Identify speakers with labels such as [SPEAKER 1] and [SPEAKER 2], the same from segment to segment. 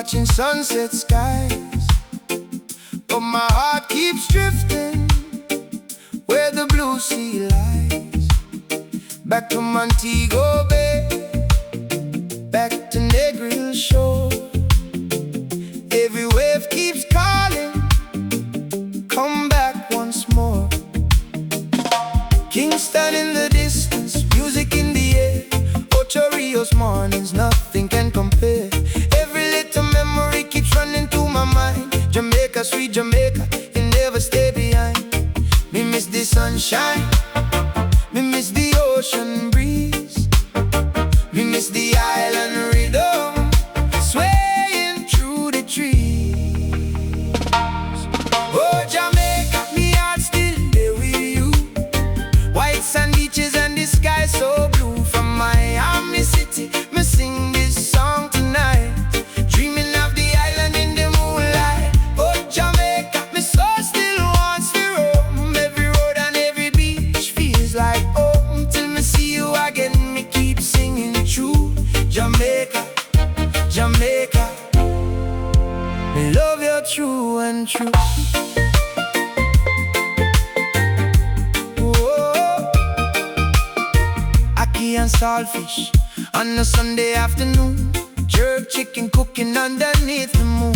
[SPEAKER 1] watching sunset skies, but my heart keeps drifting where the blue sea lies. Back to Montego Bay, back to Negril shore. Every wave keeps calling, come back once more. Kingston in the distance, music in the air. Ocho Rios mornings, nothing can compare. Every little memory keeps running through my mind. Jamaica, sweet Jamaica, you never stay behind. Me miss the sunshine, me miss the ocean breeze, me miss the island rhythm swaying through the trees. Oh Jamaica, me heart still there with you. White sand beaches and the sky so blue. From Miami City, me sing this song tonight, dreaming of the island in the moonlight. Oh Jamaica, me soul still wants to roam. Every road and every beach feels like home. Till me see you again, me keep singing true. Jamaica, Jamaica, me love you true and true. Ackee and saltfish on a Sunday afternoon. Jerk chicken cooking underneath the moon.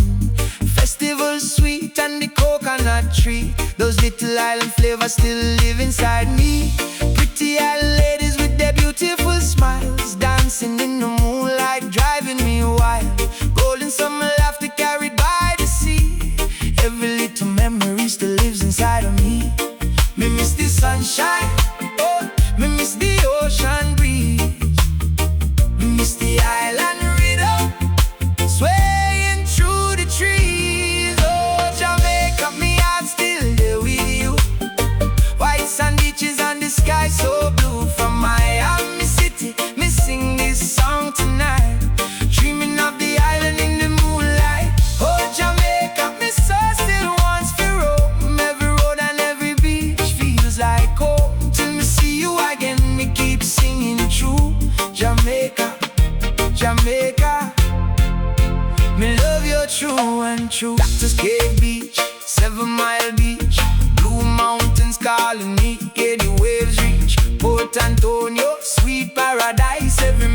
[SPEAKER 1] Festival sweet and the coconut tree. Those little island flavors still live inside me. Pretty island ladies with their beautiful smiles, dancing in the moonlight, driving me wild. Golden summer laughter carried by the sea. Every little memory still lives inside of me. Me miss the sunshine, oh, me miss the ocean breeze, me miss the island rhythm swaying through the trees. Oh Jamaica, me heart still there with you. White sand beaches and the sky so blue. From Miami City, me sing this song tonight, dreaming of the island in the moonlight. Oh Jamaica, me soul still wants to roam. Every road and every beach feels like home. Till me see you again, me keep singing true. Jamaica, Jamaica, me love you true and true. Cactus Cave Beach, 7 Mile Beach, Blue Mountains calling me, yeah, the waves reach Port Antonio, sweet paradise. Every